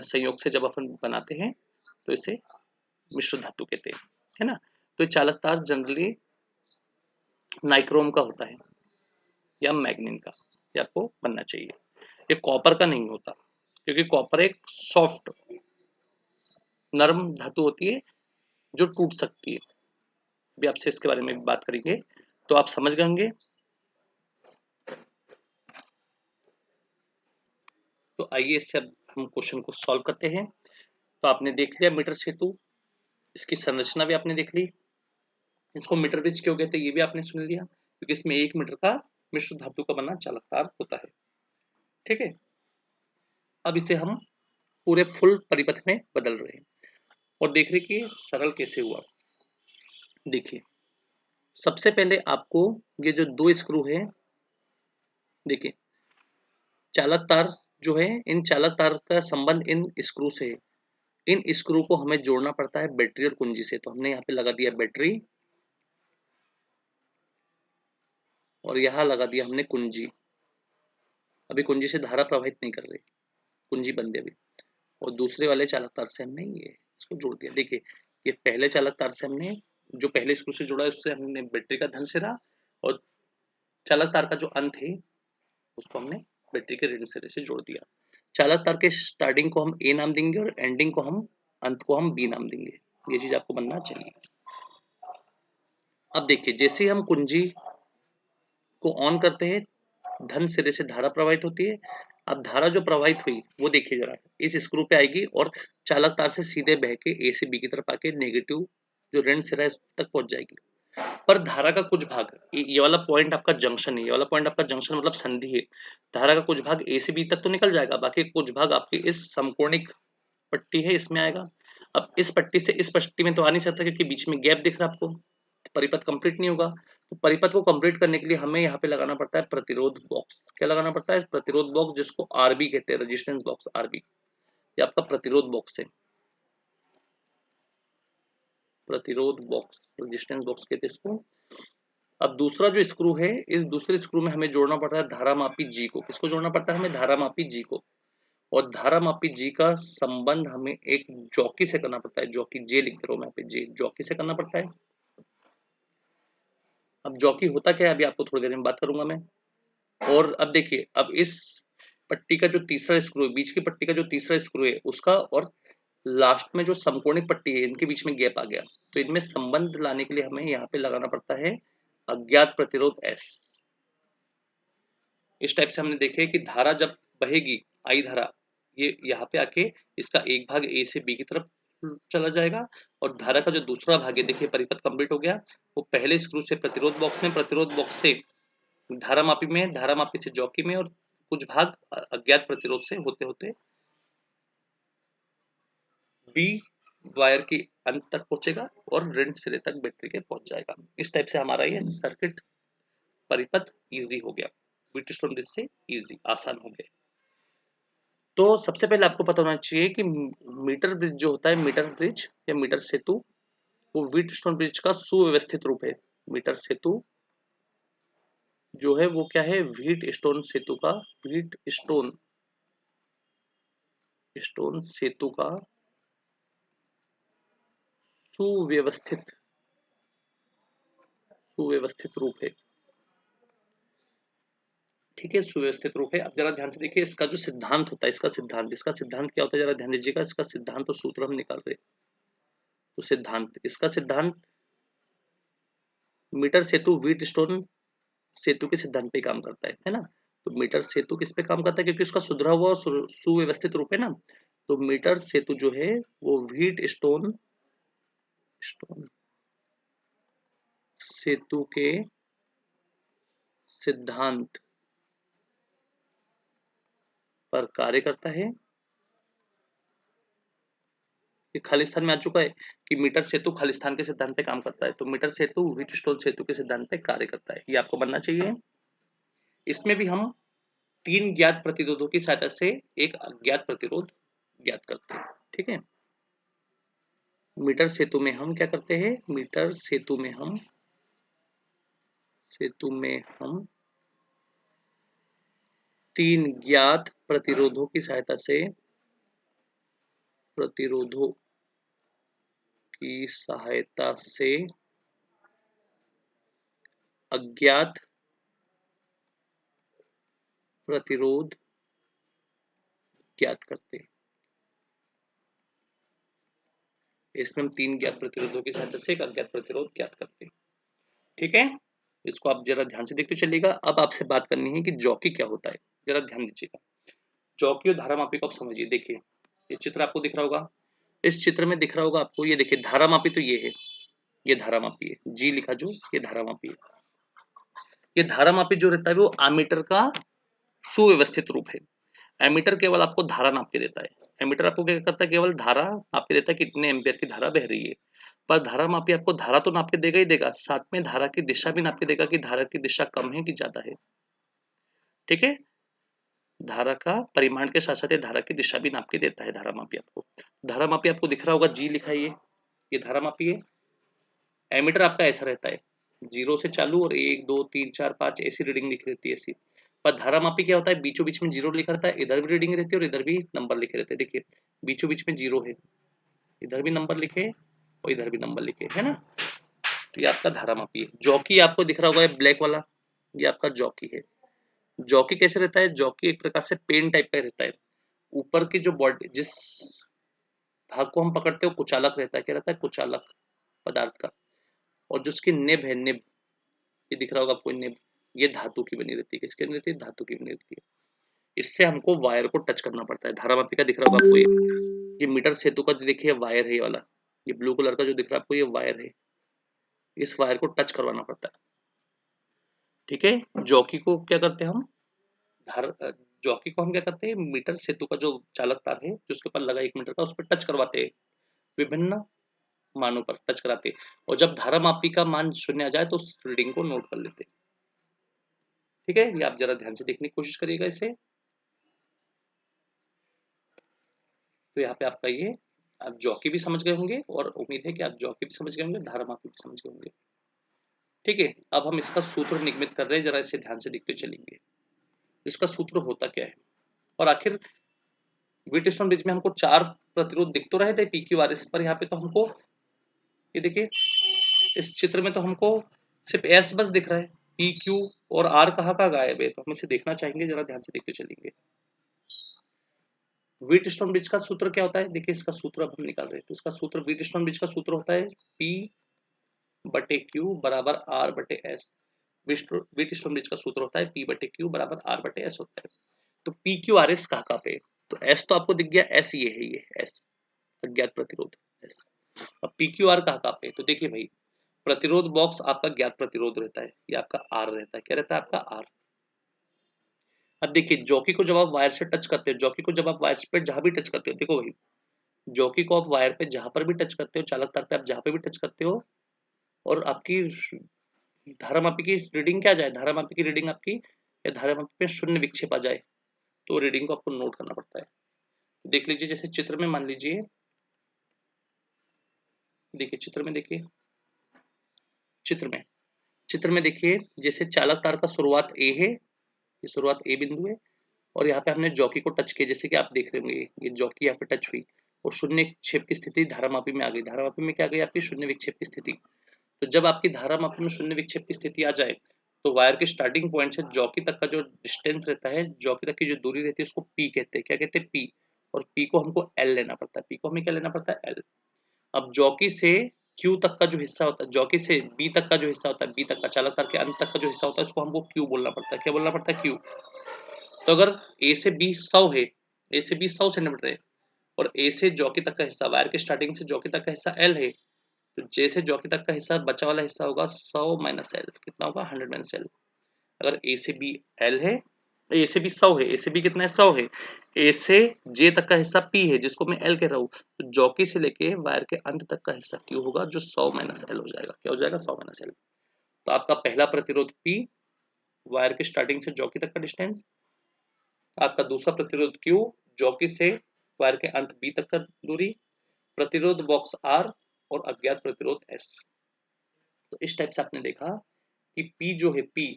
संयोग से जब अपन बनाते हैं तो इसे मिश्र धातु कहते हैं, है ना। तो ये चालक तार जनरली नाइक्रोम का होता है या मैग्नीन का, ये आपको बनना चाहिए। ये कॉपर का नहीं होता, क्योंकि कॉपर एक सॉफ्ट नरम धातु होती है जो टूट सकती है। भी आपसे इसके बारे में भी बात करेंगे, तो आप समझ गए होंगे। तो आइए इससे अब हम क्वेश्चन को सॉल्व करते हैं। तो आपने देख लिया मीटर सेतु, इसकी संरचना भी आपने देख ली, इसको मीटर ब्रिज क्यों कहते हैं ये भी आपने सुन लिया, क्योंकि इसमें 1 मीटर का मिश्र धातु का बना चालक तार होता है, ठीक है। अब इसे हम पूरे फुल परिपथ में बदल रहे हैं और देख रहे कि सरल कैसे हुआ। देखिए सबसे पहले आपको ये जो 2 स्क्रू है, देखिए चालक तार जो है, इन चालक तार का संबंध इन स्क्रू से है। इन स्क्रू को हमें जोड़ना पड़ता है बैटरी और कुंजी से, तो हमने यहाँ पे लगा दिया बैटरी और यहाँ लगा दिया हमने कुंजी। अभी कुंजी से धारा प्रवाहित नहीं कर रही, कुंजी बंद है अभी। और दूसरे वाले चालक तार से हमने ये इसको जोड़ दिया। देखिए ये पहले चालक तार से हमने, जो पहले स्क्रू से जुड़ा है उससे हमने बैटरी का धन सिरा, और चालक तार का जो अंत है उसको हमने बैटरी के ऋण सिरे से जोड़ दिया। चालक तार के स्टार्टिंग को हम ए नाम देंगे और एंडिंग को हम, अंत को हम बी नाम देंगे। ये चीज आपको बनना चाहिए। अब देखिए, जैसे हम कुंजी को ऑन करते हैं, धन सिरे से धारा प्रवाहित होती है। अब धारा जो प्रवाहित हुई वो देखिए जरा, इस स्क्रू पे आएगी और चालक तार से सीधे बह के ए से बी की तरफ आके नेगेटिव जो ऋण सिरा है उस तक पहुंच जाएगी। पर धारा का कुछ भाग, ये वाला पॉइंट आपका जंक्शन है, ये वाला पॉइंट आपका जंक्शन मतलब संधि है। धारा का कुछ भाग ए से बी तक तो निकल जाएगा, बाकी कुछ भाग आपकी इस समकोणिक पट्टी है इसमें आएगा। अब इस पट्टी से इस पट्टी में तो आ नहीं सकता क्योंकि बीच में गैप दिख रहा है आपको, परिपथ कंप्लीट नहीं होगा। तो परिपथ को कंप्लीट करने के लिए हमें यहाँ पे लगाना पड़ता है प्रतिरोध बॉक्स। क्या लगाना पड़ता है? प्रतिरोध बॉक्स, जिसको आरबी कहते हैं, रेजिस्टेंस बॉक्स आरबी। ये आपका प्रतिरोध बॉक्स है, प्रतिरोध बॉक्स, रेजिस्टेंस बॉक्स कहते हैं इसको। अब दूसरा जो स्क्रू है, इस दूसरे स्क्रू में हमें जोड़ना पड़ता है धारामापी जी को। किसको जोड़ना पड़ता है? हमें धारामापी जी को। और धारामापी जी का संबंध हमें एक जॉकी से करना पड़ता है। जॉकी, जे लिख दे रहा हूं मैं यहाँ पे, जे जॉकी से करना पड़ता है। अब जॉकी होता क्या है अभी आपको थोड़ी देर में बात करूंगा मैं। और अब देखिए, अब इस पट्टी का जो तीसरा स्क्रू है, बीच की पट्टी का जो तीसरा स्क्रू है उसका और लास्ट में जो समकोणिक पट्टी है, इनके बीच में गैप आ गया। तो इनमें संबंध लाने के लिए हमें यहाँ पे लगाना पड़ता है अज्ञात प्रतिरोध एस। इस टाइप से हमने देखे कि धारा जब बहेगी, आई धारा, ये यहाँ पे आके इसका एक भाग ए से बी की तरफ चला जाएगा और धारा का जो दूसरा भाग है, देखिए परिपथ कंप्लीट हो गया, वो पहले स्क्रू से प्रतिरोध बॉक्स में, प्रतिरोध बॉक्स से धारामापी में, धारामापी से जॉकी में, और कुछ भाग अज्ञात प्रतिरोध से होते होते बी वायर की अंत तक पहुंचेगा और ऋण सिरे तक बैटरी के पहुंच जाएगा। इस टाइप से हमारा ये सर्किट परिपथ इजी हो गया, व्हीटस्टोन ब्रिज से इजी, आसान हो गया। तो सबसे पहले आपको पता होना चाहिए कि मीटर ब्रिज जो होता है, मीटर ब्रिज या मीटर सेतु, वो व्हीटस्टोन ब्रिज का सुव्यवस्थित रूप है। मीटर सेतु जो है वो क्या है? व्हीट स्टोन सेतु का, व्हीट स्टोन स्टोन सेतु का सुव्यवस्थित सुव्यवस्थित रूप है। ठीक है, सुव्यवस्थित रूप है। अब जरा ध्यान से देखिए, इसका जो सिद्धांत होता है, इसका सिद्धांत क्या होता है, जरा ध्यान दीजिएगा। इसका सिद्धांत और सूत्र हम निकाल रहे हैं। तो सिद्धांत, इसका सिद्धांत मीटर सेतु व्हीट स्टोन सेतु के सिद्धांत पे काम करता है ना। तो मीटर सेतु किस पे काम करता है? क्योंकि उसका सुधरा हुआ और सुव्यवस्थित रूप है ना। तो मीटर सेतु जो है वो व्हीट स्टोन स्टोन सेतु के सिद्धांत पर कार्य करता है। ये खालिस्तान में आ चुका है कि मीटर सेतु खालिस्तान के सिद्धांत पे काम करता है। तो मीटर सेतु व्हीटस्टोन सेतु के सिद्धांत पे कार्य करता है, ये आपको बनना चाहिए। इसमें भी हम तीन ज्ञात प्रतिरोधों की सहायता से एक अज्ञात प्रतिरोध ज्ञात करते हैं। ठीक है, मीटर सेतु में हम क्या करते हैं? मीटर सेतु में हम तीन ज्ञात प्रतिरोधों की सहायता से अज्ञात प्रतिरोध ज्ञात करते हैं। इसमें हम तीन ज्ञात प्रतिरोधों की सहायता से एक अज्ञात प्रतिरोध ज्ञात करते हैं। ठीक है, इसको आप जरा ध्यान से देखते चलिएगा। अब आपसे बात करनी है कि जॉकी क्या होता है, जरा ध्यान दीजिएगा। जॉकी और धारामापी को आप समझिए। देखिए, ये चित्र आपको दिख रहा होगा, इस चित्र में दिख रहा होगा आपको, ये देखिए धारामापी तो ये है, ये धारामापी है, जी लिखा जो, ये धारामापी है। ये धारामापी जो रहता है वो एमीटर का सुव्यवस्थित रूप है। एमीटर केवल आपको धारा नाप के देता है। एमीटर आपको क्या करता है? केवल धारा नाप के देता है, कितने एम्पियर की धारा बह रही है। पर धारामापी आपको धारा तो नाप के देगा ही देगा, साथ में धारा की दिशा भी नाप के देगा कि धारा की दिशा कम है कि ज्यादा है। ठीक है, धारा का परिमाण के साथ साथ धारा की दिशा भी नाप के देता है धारामापी आपको। धारामापी आपको दिख रहा होगा, जी लिखा है, ये धारामापी है। एमीटर आपका ऐसा रहता है, 0 से चालू और 1 2 3 4 5 ऐसी रीडिंग लिखी रहती है ऐसी। पर धारामापी क्या होता है? बीचों बीच में 0 लिखा रहता है, इधर भी रीडिंग रहती है और इधर भी नंबर लिखे रहते हैं। देखिए, बीचों बीच में 0 है, इधर भी नंबर लिखे और इधर भी नंबर लिखे, है ना। तो ये आपका धारामापी है। जॉकी आपको दिख रहा होगा ब्लैक वाला, ये आपका जॉकी है। जॉकी कैसे रहता है? जॉकी एक प्रकार से पेन टाइप का रहता है। ऊपर की जो बॉडी, जिस भाग को हम पकड़ते हो कुचालक रहता है, क्या रहता है, कुचालक पदार्थ का। और जो उसकी निब है, निब, ये दिख रहा होगा आपको निब, ये धातु की बनी रहती है। किसकी बनी रहती है, धातु की बनी रहती है। इससे हमको वायर को टच करना पड़ता है। धारामापी का दिख रहा होगा आपको, ये मीटर सेतु का देखिए वायर है, ये वाला, ये ब्लू कलर का जो दिख रहा है आपको, ये वायर है। इस वायर को टच करवाना पड़ता है, ठीक है। जॉकी को क्या करते हैं हम, धार जॉकी को हम क्या करते हैं, मीटर सेतु का जो चालक तार है जिसके ऊपर लगा 1 मीटर का, उस पर टच करवाते हैं, विभिन्न मानों पर टच कराते हैं। और जब धारामापी का मान 0 आ जाए तो उस रीडिंग को नोट कर लेते हैं, ठीक है। ये आप जरा ध्यान से देखने की कोशिश करिएगा इसे। तो यहाँ पे आपका ये, आप जॉकी भी समझ गए होंगे और उम्मीद है कि आप जॉकी भी समझ गए होंगे, धारामापी भी समझ गए होंगे, ठीक है। अब हम इसका सूत्र निगमित कर रहे हैं, जरा इसे ध्यान से देखते चलेंगे। इसका सूत्र होता क्या है, और आखिर व्हीटस्टोन ब्रिज में हमको 4 प्रतिरोध दिख तो रहे थे पी क्यू आर एस पर, यहाँ पे तो हमको ये देखिए इस चित्र में तो हमको सिर्फ एस बस दिख रहा है, पी क्यू और आर कहाँ कहाँ गायब है, तो हम इसे देखना चाहेंगे, जरा ध्यान से देखते चलेंगे। व्हीटस्टोन ब्रिज का सूत्र क्या होता है, देखिए इसका सूत्र अब हम निकाल रहे हैं। तो इसका सूत्र, व्हीटस्टोन ब्रिज का सूत्र होता है पी बटे क्यू बराबर आर बटे एस। व्हीटस्टोन ब्रिज का सूत्र होता है पी बटे क्यू बराबर आर बटे एस होता है। तो पी क्यू आर एस कहाँ पे, तो एस तो आपको दिख गया, एस ये है, ये एस अज्ञात प्रतिरोध एस। अब पी क्यू आर कहाँ पे, तो देखिए भाई, प्रतिरोध बॉक्स आपका ज्ञात प्रतिरोध रहता है, ये आपका आर रहता है, क्या रहता है आपका आर। अब देखिए जॉकी को जब आप वायर से टच करते हो, जॉकी को जब आप वायर पे जहां भी टच करते हो, देखो भाई जॉकी को आप वायर पे जहां पर भी टच करते हो, चालक तार पे आप जहां पे भी टच करते हो, और आपकी धारामापी की रीडिंग क्या जाए, धारामापी की रीडिंग आपकी, या धारामापी पे 0 विक्षेप आ जाए, तो रीडिंग को आपको नोट करना पड़ता है। देख लीजिए जैसे चित्र में, मान लीजिए, देखिए चित्र में, देखिए चित्र में देखिए, जैसे चालक तार का शुरुआत ए है, ये शुरुआत ए बिंदु है, और यहाँ पे हमने जॉकी को टच किया, जैसे कि आप देख रहे होंगे ये जॉकी यहाँ पे टच हुई और 0 विक्षेप की स्थिति धारामापी में आ गई। धारामापी में क्या आ गई आपकी, 0 विक्षेप की स्थिति। तो जब आपकी धारामापी में 0 विक्षेप की स्थिति आ जाए, तो वायर के स्टार्टिंग पॉइंट से जॉकी तक का जो डिस्टेंस रहता है, जॉकी तक की जो दूरी रहती है, उसको पी कहते हैं, क्या कहते हैं, पी। और पी को हमको एल लेना पड़ता है, पी को हमें क्या लेना पड़ता है, एल। अब जॉकी से क्यू तक का जो हिस्सा होता है, जॉकी से बी तक का जो हिस्सा होता है, बी तक का चालक तार के अंत तक का जो हिस्सा होता है, उसको हमको क्यू बोलना पड़ता है, क्या बोलना पड़ता है, क्यू। तो अगर ए से बी 100 है, ए से बी 100 सेंटीमीटर है, और ए से जॉकी तक का हिस्सा, वायर के स्टार्टिंग से जॉकी तक का हिस्सा एल है, तो जे से जॉकी तक का हिस्सा, बचा वाला हिस्सा होगा 100 माइनस एल, कितना होगा, 100 माइनस एल। अगर ए से बी एल है, ए से बी 100 है, ए से बी कितना है, 100 है, ए से जे तक का हिस्सा पी है जिसको मैं एल कह रहा हूँ, तो जॉकी से लेके वायर के अंत तक का हिस्सा क्यू होगा, जो 100 माइनस एल हो जाएगा, क्या हो जाएगा, 100 माइनस एल। तो आपका पहला प्रतिरोध पी, वायर के स्टार्टिंग से जॉकी तक का डिस्टेंस, आपका दूसरा प्रतिरोध क्यू, जॉकी से वायर के अंत बी तक का दूरी, प्रतिरोध बॉक्स आर, और अज्ञात प्रतिरोध एस। तो इस टाइप से आपने देखा कि पी जो है, पी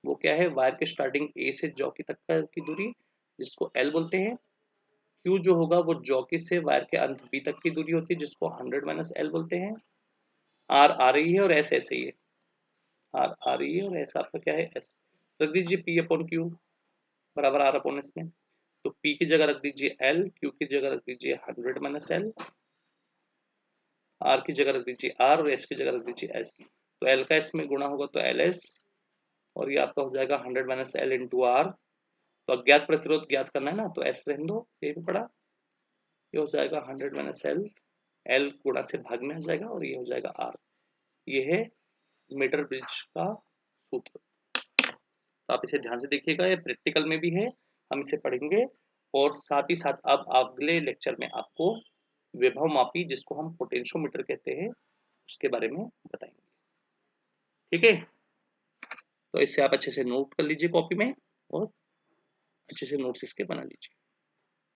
वो क्या है, वायर के स्टार्टिंग ए से जॉकी तक की दूरी, जिसको एल बोलते हैं। क्यू जो होगा वो जॉकी से वायर के अंत बी तक की दूरी होती है, जिसको 100 माइनस एल बोलते हैं। आर आ रही है और एस ऐसे ही है, आर आ रही है और एस आपका क्या है, एस। रख दीजिए पी अपॉन क्यू बराबर आर अपॉन एस में। तो पी की जगह रख दीजिए एल, क्यू की जगह रख दीजिए 100 माइनस एल, आर की जगह रख दीजिए आर, और एस की जगह रख दीजिए एस। तो एल का एस में गुणा होगा तो एल एस, और ये आपका हो जाएगा 100 माइनस एल इंटू आर। तो अज्ञात प्रतिरोध ज्ञात करना है ना, तो एस रहने दो, ये भी पड़ा, ये हो जाएगा 100 माइनस एल, एल गुणा से भाग में आ जाएगा, और ये हो जाएगा आर। ये है मीटर ब्रिज का सूत्र। तो आप इसे ध्यान से देखिएगा, ये प्रैक्टिकल में भी है, हम इसे पढ़ेंगे। और साथ ही साथ अब अगले लेक्चर में आपको विभव मापी, जिसको हम पोटेंशियोमीटर कहते हैं, उसके बारे में बताएंगे, ठीक है। तो इसे आप अच्छे से नोट कर लीजिए कॉपी में, और अच्छे से नोट्स इसके बना लीजिए।